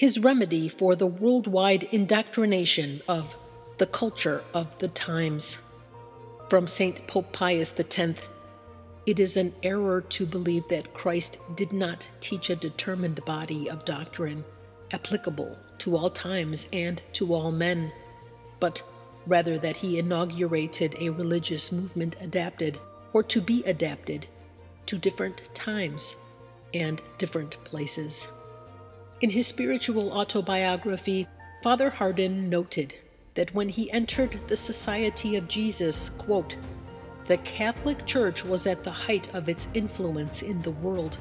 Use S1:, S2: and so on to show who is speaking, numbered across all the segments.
S1: his remedy for the worldwide indoctrination of the culture of the times. From St. Pope Pius X, it is an error to believe that Christ did not teach a determined body of doctrine applicable to all times and to all men, but rather that he inaugurated a religious movement adapted, or to be adapted, to different times and different places. In his spiritual autobiography, Father Hardon noted that when he entered the Society of Jesus, quote, "The Catholic Church was at the height of its influence in the world.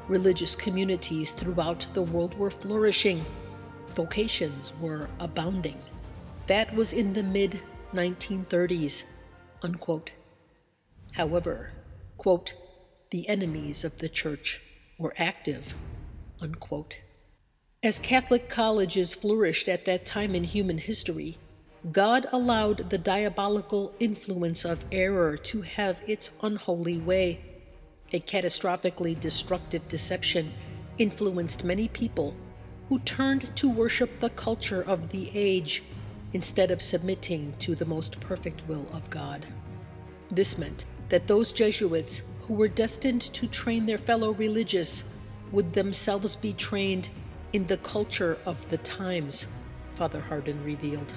S1: Religious communities throughout the world were flourishing. Vocations were abounding. That was in the mid-1930s, unquote. However, quote, the enemies of the Church were active, unquote. As Catholic colleges flourished at that time in human history, God allowed the diabolical influence of error to have its unholy way. A catastrophically destructive deception influenced many people who turned to worship the culture of the age instead of submitting to the most perfect will of God. This meant that those Jesuits who were destined to train their fellow religious would themselves be trained in the culture of the times, Father Hardon revealed.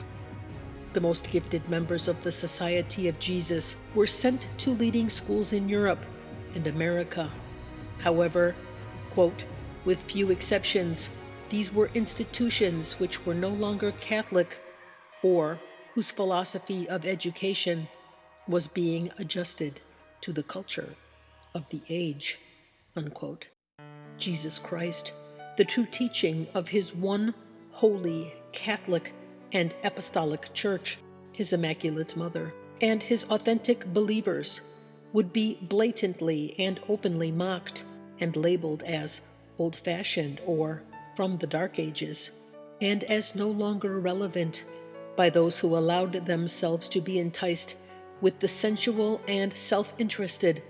S1: The most gifted members of the Society of Jesus were sent to leading schools in Europe and America. However, quote, with few exceptions, these were institutions which were no longer Catholic or whose philosophy of education was being adjusted to the culture of the age, unquote. Jesus Christ, the true teaching of his one holy, Catholic, and Apostolic Church, his Immaculate Mother, and his authentic believers would be blatantly and openly mocked and labeled as old-fashioned or from the Dark Ages, and as no longer relevant by those who allowed themselves to be enticed with the sensual and self-interested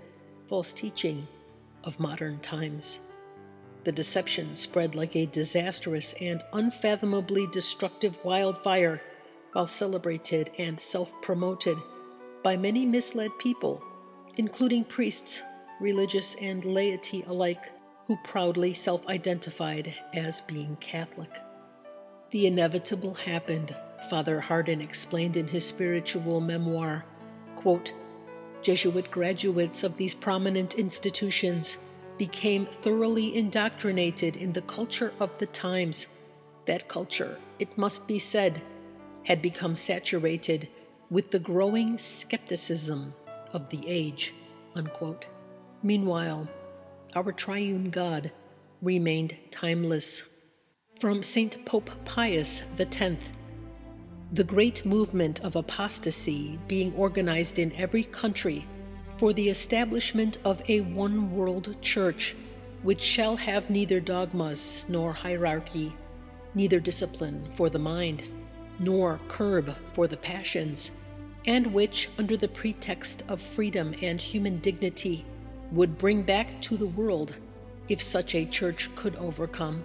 S1: false teaching of modern times. The deception spread like a disastrous and unfathomably destructive wildfire while celebrated and self-promoted by many misled people, including priests, religious and laity alike, who proudly self-identified as being Catholic. The inevitable happened, Father Hardon explained in his spiritual memoir, quote, Jesuit graduates of these prominent institutions became thoroughly indoctrinated in the culture of the times. That culture, it must be said, had become saturated with the growing skepticism of the age, unquote. Meanwhile, our triune God remained timeless. From St. Pope Pius X, the great movement of apostasy being organized in every country for the establishment of a one-world church, which shall have neither dogmas nor hierarchy, neither discipline for the mind, nor curb for the passions, and which, under the pretext of freedom and human dignity, would bring back to the world, if such a church could overcome,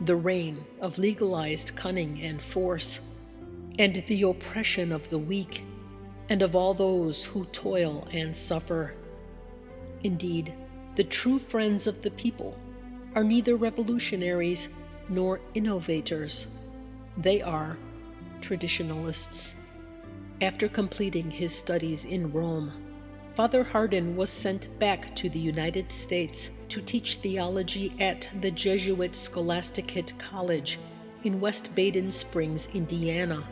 S1: the reign of legalized cunning and force, and the oppression of the weak, and of all those who toil and suffer. Indeed, the true friends of the people are neither revolutionaries nor innovators. They are traditionalists. After completing his studies in Rome, Father Hardon was sent back to the United States to teach theology at the Jesuit Scholasticate College in West Baden Springs, Indiana.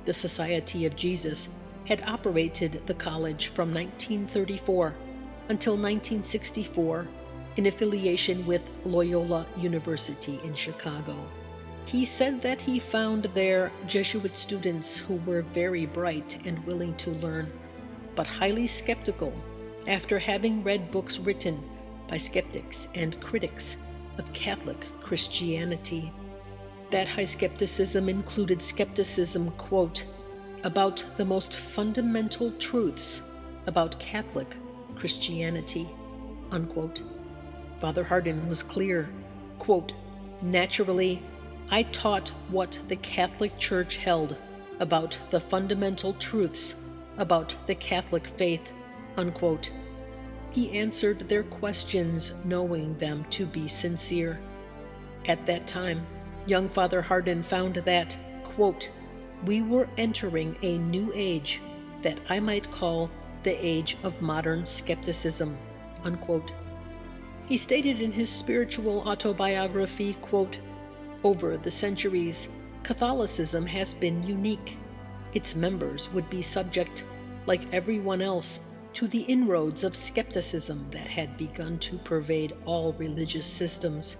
S1: The Society of Jesus had operated the college from 1934 until 1964 in affiliation with Loyola University in Chicago. He said that he found there Jesuit students who were very bright and willing to learn, but highly skeptical after having read books written by skeptics and critics of Catholic Christianity. That high skepticism included skepticism, quote, about the most fundamental truths about Catholic Christianity, unquote. Father Hardon was clear, quote, naturally, I taught what the Catholic Church held about the fundamental truths about the Catholic faith," unquote. He answered their questions knowing them to be sincere. At that time, young Father Hardon found that, quote, "we were entering a new age that I might call the age of modern skepticism," unquote. He stated in his spiritual autobiography, quote, "Over the centuries, Catholicism has been unique. Its members would be subject, like everyone else, to the inroads of skepticism that had begun to pervade all religious systems.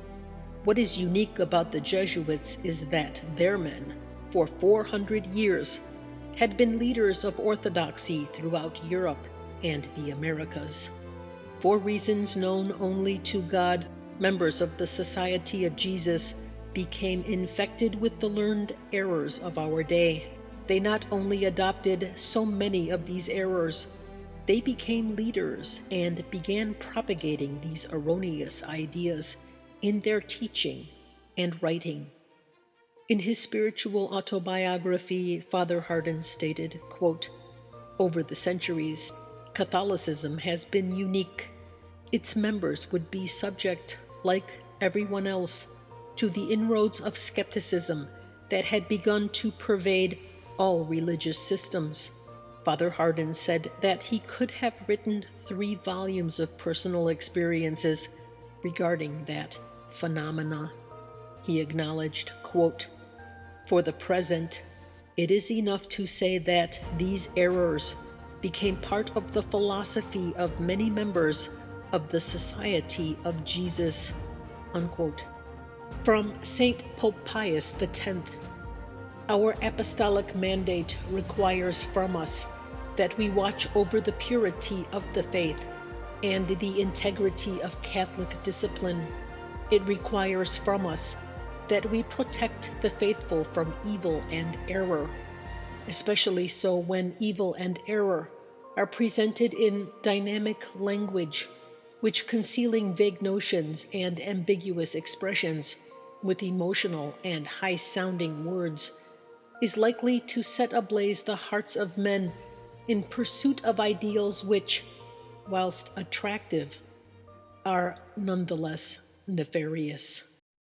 S1: What is unique about the Jesuits is that their men, for 400 years, had been leaders of orthodoxy throughout Europe and the Americas. For reasons known only to God, members of the Society of Jesus became infected with the learned errors of our day. They not only adopted so many of these errors, they became leaders and began propagating these erroneous ideas in their teaching and writing." In his spiritual autobiography, Father Hardon stated, quote, "Over the centuries, Catholicism has been unique. Its members would be subject, like everyone else, to the inroads of skepticism that had begun to pervade all religious systems." Father Hardon said that he could have written 3 volumes of personal experiences regarding that phenomena. He acknowledged, quote, "For the present, it is enough to say that these errors became part of the philosophy of many members of the Society of Jesus," unquote. From St. Pope Pius X, "Our apostolic mandate requires from us that we watch over the purity of the faith and the integrity of Catholic discipline. It requires from us that we protect the faithful from evil and error, especially so when evil and error are presented in dynamic language, which concealing vague notions and ambiguous expressions with emotional and high-sounding words is likely to set ablaze the hearts of men in pursuit of ideals which, whilst attractive, are nonetheless nefarious."